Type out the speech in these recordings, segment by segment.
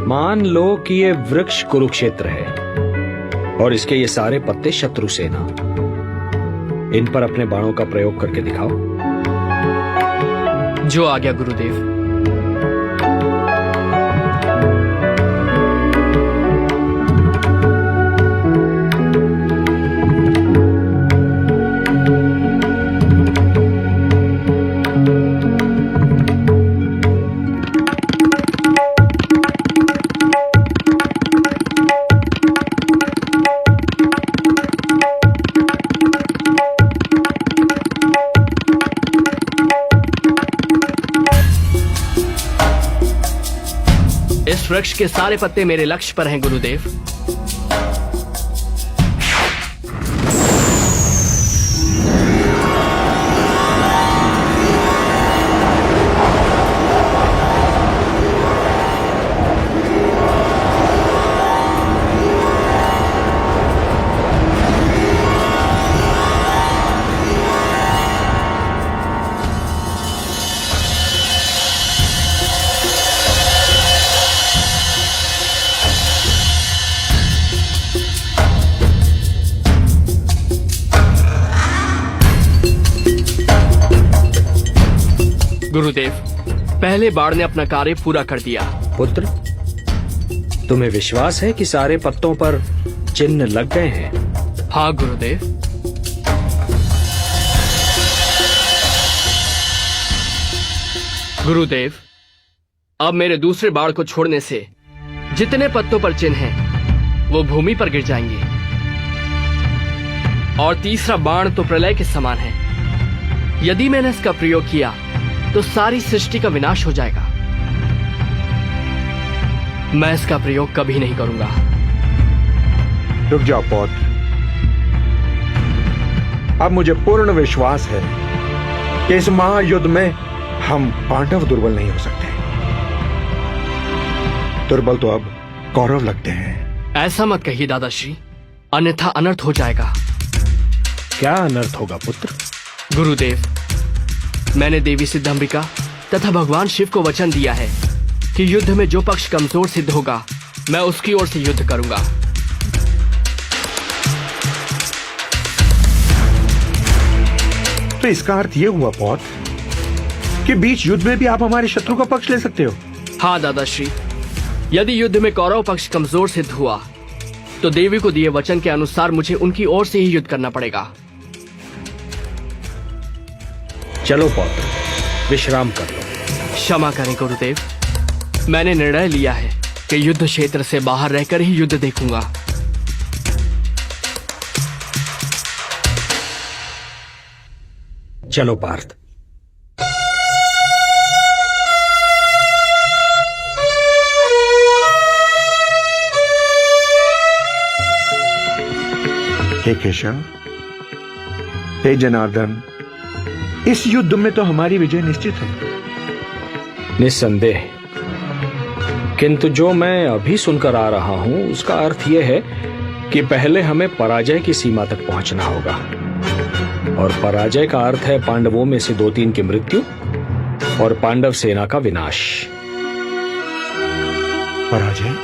मान लो कि ये वृक्ष कुरुक्षेत्र है और इसके ये सारे पत्ते शत्रु सेना। इन पर अपने बाणों का प्रयोग करके दिखाओ। जो आ गया गुरुदेव। इस वृक्ष के सारे पत्ते मेरे लक्ष्य पर हैं गुरुदेव। गुरुदेव, पहले बाण ने अपना कार्य पूरा कर दिया। पुत्र, तुम्हें विश्वास है कि सारे पत्तों पर चिन्ह लग गए हैं? हाँ गुरुदेव। गुरुदेव, अब मेरे दूसरे बाण को छोड़ने से जितने पत्तों पर चिन्ह हैं, वो भूमि पर गिर जाएंगे। और तीसरा बाण तो प्रलय के समान है। यदि मैंने इसका प्रयोग किया तो सारी सृष्टि का विनाश हो जाएगा। मैं इसका प्रयोग कभी नहीं करूंगा। रुक जाओ पौत्र। अब मुझे पूर्ण विश्वास है कि इस महायुद्ध में हम पांडव दुर्बल नहीं हो सकते। दुर्बल तो अब कौरव लगते हैं। ऐसा मत कहिए दादाश्री, अन्यथा अनर्थ हो जाएगा। क्या अनर्थ होगा पुत्र? गुरुदेव, मैंने देवी सिद्धम्बिका तथा भगवान शिव को वचन दिया है कि युद्ध में जो पक्ष कमजोर सिद्ध होगा, मैं उसकी ओर से युद्ध करूंगा। तो इसका अर्थ यह हुआ पौत्र कि बीच युद्ध में भी आप हमारे शत्रु का पक्ष ले सकते हो? हाँ दादाश्री, यदि युद्ध में कौरव पक्ष कमजोर सिद्ध हुआ तो देवी को दिए वचन के अनुसार मुझे उनकी ओर से ही युद्ध करना पड़ेगा। चलो पौत्र, विश्राम कर लो। क्षमा करें गुरुदेव, मैंने निर्णय लिया है कि युद्ध क्षेत्र से बाहर रहकर ही युद्ध देखूंगा। चलो पार्थ। हे केशव, हे जनार्दन, इस युद्ध में तो हमारी विजय निश्चित है। निस्संदेह, किंतु जो मैं अभी सुनकर आ रहा हूं उसका अर्थ यह है कि पहले हमें पराजय की सीमा तक पहुंचना होगा। और पराजय का अर्थ है पांडवों में से 2-3 की मृत्यु और पांडव सेना का विनाश। पराजय?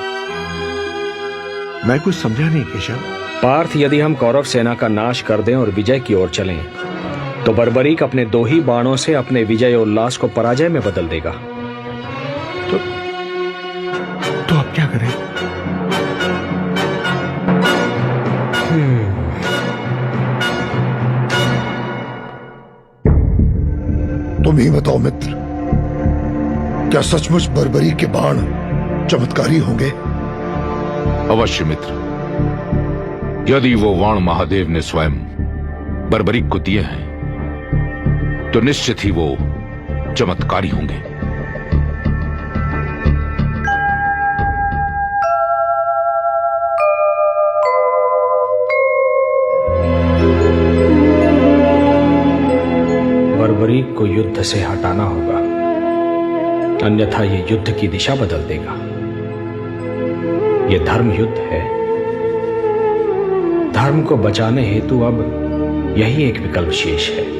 मैं कुछ समझा नहीं केशव। पार्थ, यदि हम कौरव सेना का नाश कर दें और विजय की ओर चलें तो बर्बरीक अपने 2 ही बाणों से अपने विजय उल्लास को पराजय में बदल देगा। तो अब क्या करें? तुम ही बताओ मित्र, क्या सचमुच बर्बरीक के बाण चमत्कारी होंगे? अवश्य मित्र। यदि वो बाण महादेव ने स्वयं बर्बरीक को दिए हैं तो निश्चित ही वो चमत्कारी होंगे। बर्बरीक को युद्ध से हटाना होगा, अन्यथा ये युद्ध की दिशा बदल देगा। ये धर्म युद्ध है। धर्म को बचाने हेतु अब यही एक विकल्प शेष है।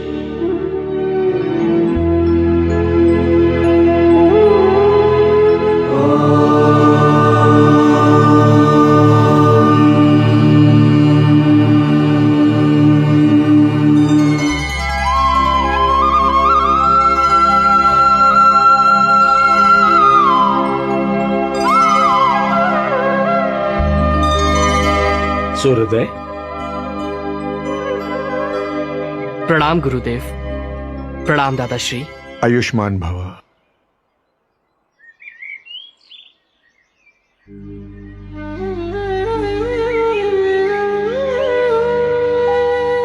सूर्योदय। प्रणाम गुरुदेव। प्रणाम दादाश्री। आयुष्मान भव।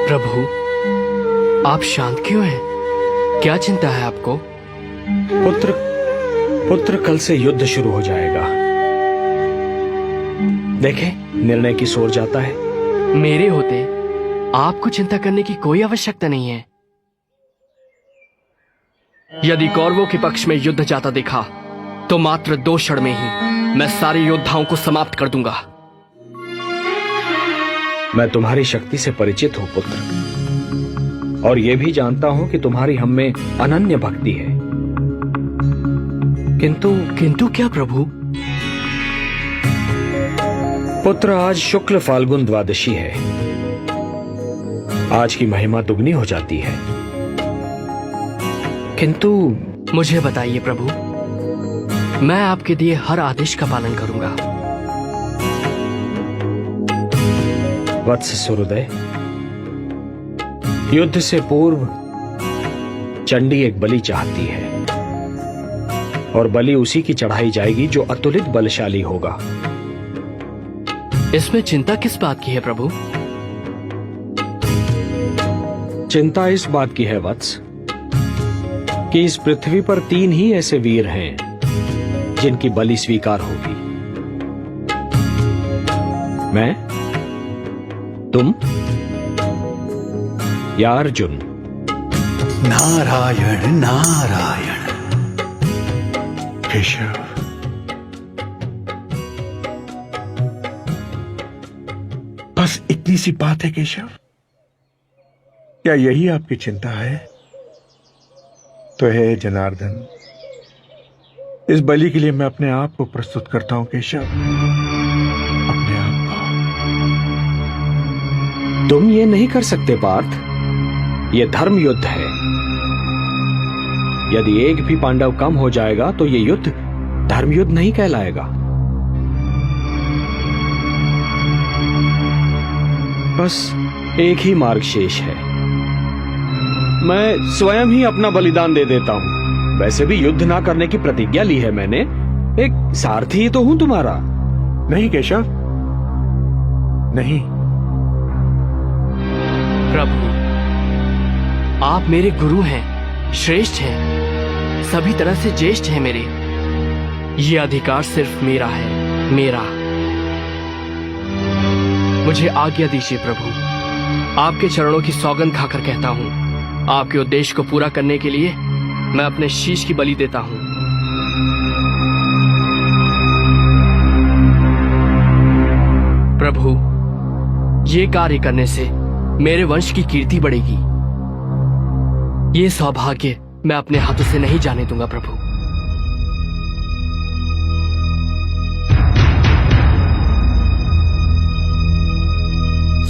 प्रभु, आप शांत क्यों हैं? क्या चिंता है आपको? पुत्र कल से युद्ध शुरू हो जाएगा। देखें, निर्णय की ओर जाता है। मेरे होते आपको चिंता करने की कोई आवश्यकता नहीं है। यदि कौरवों के पक्ष में युद्ध जाता देखा तो मात्र 2 क्षण में ही मैं सारे योद्धाओं को समाप्त कर दूंगा। मैं तुम्हारी शक्ति से परिचित हूं पुत्र, और यह भी जानता हूं कि तुम्हारी हम में अनन्य भक्ति है। किंतु क्या प्रभु? पुत्र, आज शुक्ल फाल्गुन द्वादशी है। आज की महिमा दुगनी हो जाती है। किंतु मुझे बताइए प्रभु, मैं आपके दिए हर आदेश का पालन करूंगा। वत्स सूर्योदय, युद्ध से पूर्व चंडी एक बलि चाहती है, और बलि उसी की चढ़ाई जाएगी जो अतुलित बलशाली होगा। इसमें चिंता किस बात की है प्रभु? चिंता इस बात की है वत्स कि इस पृथ्वी पर 3 ही ऐसे वीर हैं जिनकी बलि स्वीकार होगी। मैं, तुम या अर्जुन। नारायण नारायण। केशव, बस इतनी सी बात है केशव? क्या यही आपकी चिंता है? तो है जनार्दन, इस बलि के लिए मैं अपने आप को प्रस्तुत करता हूं केशव, अपने आप को। तुम ये नहीं कर सकते पार्थ, ये धर्म युद्ध है। यदि एक भी पांडव कम हो जाएगा तो ये युद्ध धर्म युद्ध नहीं कहलाएगा। बस एक ही मार्ग शेष है। मैं स्वयं ही अपना बलिदान दे देता हूं। वैसे भी युद्ध ना करने की प्रतिज्ञा ली है मैंने। एक सारथी ही तो हूं तुम्हारा। नहीं केशव, नहीं। प्रभु, आप मेरे गुरु हैं, श्रेष्ठ हैं, सभी तरह से ज्येष्ठ हैं मेरे। ये अधिकार सिर्फ मेरा है, मेरा। मुझे आज्ञा दीजिए प्रभु। आपके चरणों की सौगंध खाकर कहता हूं, आपके उद्देश्य को पूरा करने के लिए मैं अपने शीश की बलि देता हूं। प्रभु, ये कार्य करने से मेरे वंश की कीर्ति बढ़ेगी। ये सौभाग्य मैं अपने हाथों से नहीं जाने दूंगा प्रभु।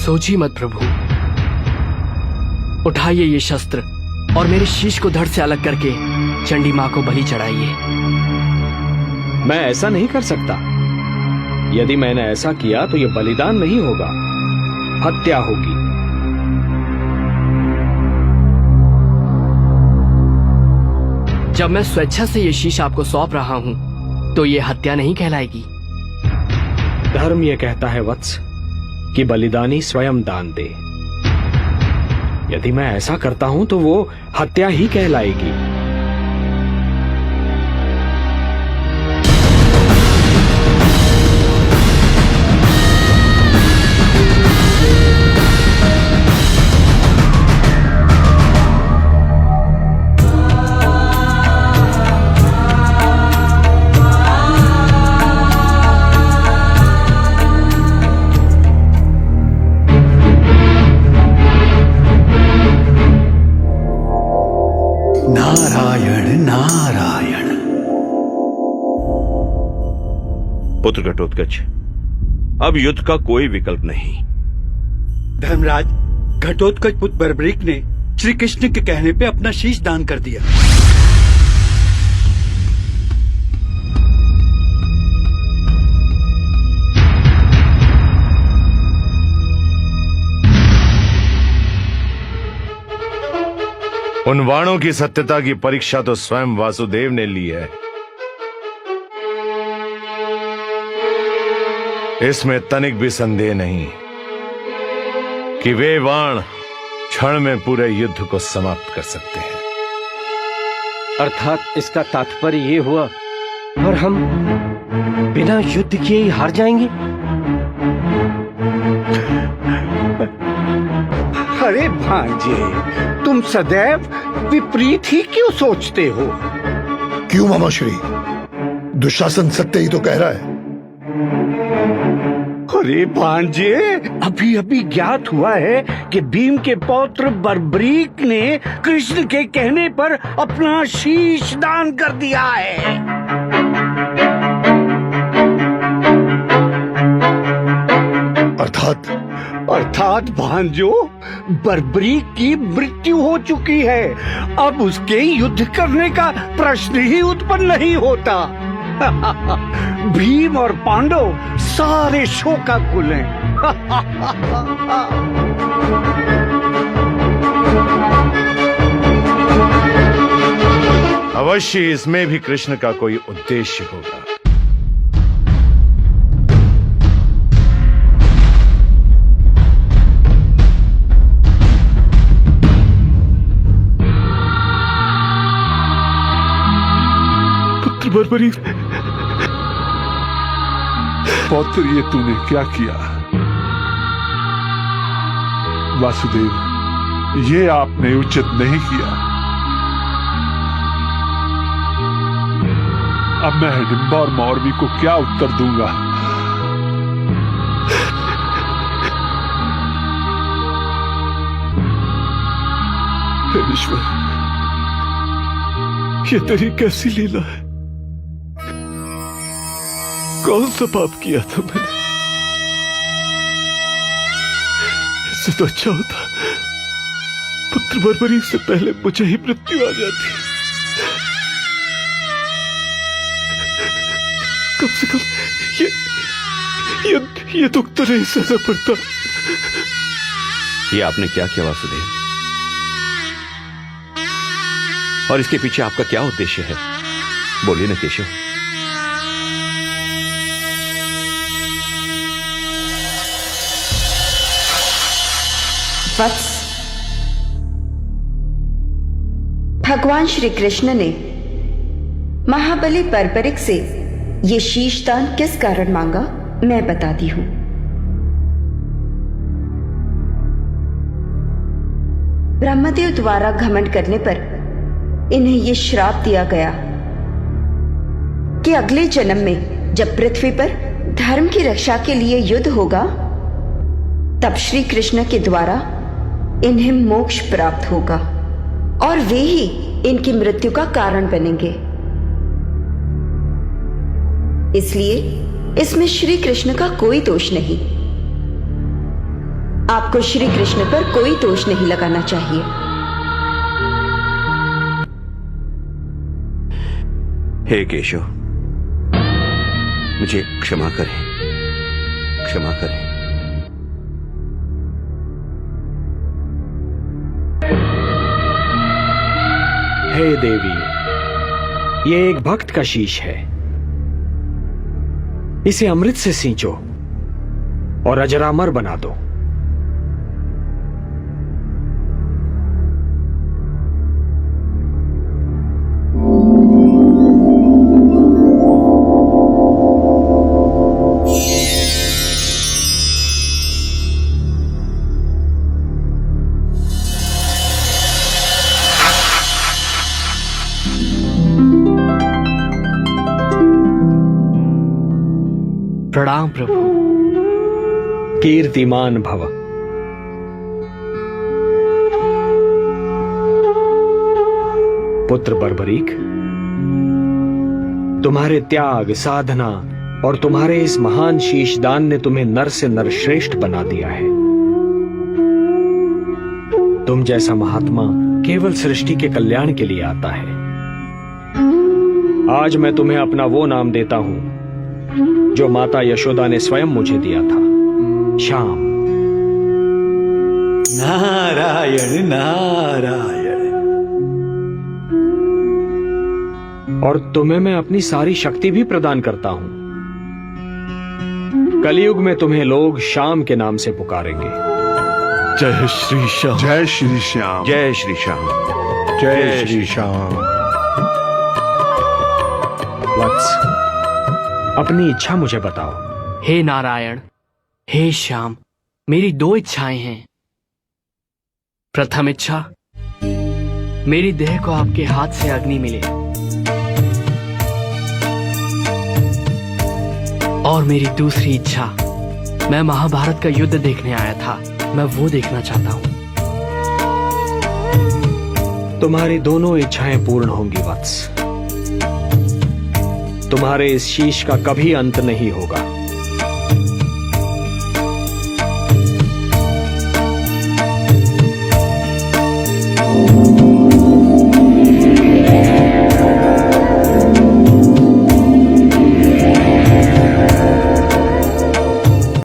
सोचिए मत प्रभु। उठाइए ये शस्त्र और मेरे शीश को धड़ से अलग करके चंडी मां को बलि चढ़ाइए। मैं ऐसा नहीं कर सकता। यदि मैंने ऐसा किया तो यह बलिदान नहीं होगा, हत्या होगी। जब मैं स्वेच्छा से ये शीश आपको सौंप रहा हूं तो ये हत्या नहीं कहलाएगी। धर्म यह कहता है वत्स कि बलिदानी स्वयं दान दे। यदि मैं ऐसा करता हूं तो वो हत्या ही कहलाएगी। नारायण नारायण। पुत्र घटोत्कच, अब युद्ध का कोई विकल्प नहीं। धर्मराज, घटोत्कच पुत्र बर्बरीक ने श्री कृष्ण के कहने पे अपना शीश दान कर दिया। उन वाणों की सत्यता की परीक्षा तो स्वयं वासुदेव ने ली है। इसमें तनिक भी संदेह नहीं कि वे वाण क्षण में पूरे युद्ध को समाप्त कर सकते हैं। अर्थात इसका तात्पर्य ये हुआ और हम बिना युद्ध किए ही हार जाएंगे। अरे भांजे, तुम सदैव विपरीत ही क्यों सोचते हो? क्यों मामा श्री? दुशासन सत्य ही तो कह रहा है। अरे भांजे, अभी अभी ज्ञात हुआ है कि भीम के पौत्र बर्बरीक ने कृष्ण के कहने पर अपना शीश दान कर दिया है। अर्थात भांजो, बर्बरीक की मृत्यु हो चुकी है। अब उसके युद्ध करने का प्रश्न ही उत्पन्न नहीं होता। भीम और पांडव सारे शोकाकुल हैं। अवश्य इसमें भी कृष्ण का कोई उद्देश्य होगा। बर्बरीक पौत्र, ये तूने क्या किया? वासुदेव, ये आपने उचित नहीं किया। अब मैं हिडिंबा और मौरवी को क्या उत्तर दूंगा? हे ईश्वर, ये तेरी कैसी लीला है? कौन सा पाप किया था मैंने? इससे तो अच्छा होता पुत्र बर्बरीक से पहले मुझे ही मृत्यु आ जाती। कम से कम ये दुख तो नहीं सहना पड़ता। ये आपने क्या किया वासुदेव? और इसके पीछे आपका क्या उद्देश्य है? बोलिए ना केशव। वत्स, भगवान श्री कृष्ण ने महाबली बर्बरीक से ये शीशदान किस कारण मांगा, मैं बताती हूं। ब्रह्मदेव द्वारा घमंड करने पर इन्हें यह श्राप दिया गया कि अगले जन्म में जब पृथ्वी पर धर्म की रक्षा के लिए युद्ध होगा, तब श्री कृष्ण के द्वारा इन्हें मोक्ष प्राप्त होगा और वे ही इनकी मृत्यु का कारण बनेंगे। इसलिए इसमें श्री कृष्ण का कोई दोष नहीं। आपको श्री कृष्ण पर कोई दोष नहीं लगाना चाहिए। हे केशव, मुझे क्षमा करें, क्षमा करें। हे देवी, ये एक भक्त का शीश है। इसे अमृत से सींचो और अजरामर बना दो। प्रणाम प्रभु। कीर्तिमान भव। पुत्र बर्बरीक, तुम्हारे त्याग, साधना और तुम्हारे इस महान शीशदान ने तुम्हें नर से नर श्रेष्ठ बना दिया है। तुम जैसा महात्मा केवल सृष्टि के कल्याण के लिए आता है। आज मैं तुम्हें अपना वो नाम देता हूं जो माता यशोदा ने स्वयं मुझे दिया था, श्याम। नारायण नारायण। और तुम्हें मैं अपनी सारी शक्ति भी प्रदान करता हूं। कलयुग में तुम्हें लोग श्याम के नाम से पुकारेंगे। जय श्री श्याम। जय श्री श्याम। जय श्री श्याम। जय श्री श्याम। वत्स, अपनी इच्छा मुझे बताओ। हे नारायण, हे श्याम, मेरी 2 इच्छाएं हैं। प्रथम इच्छा, मेरी देह को आपके हाथ से अग्नि मिले, और मेरी दूसरी इच्छा, मैं महाभारत का युद्ध देखने आया था, मैं वो देखना चाहता हूं। तुम्हारी दोनों इच्छाएं पूर्ण होंगी वत्स। तुम्हारे इस शीश का कभी अंत नहीं होगा।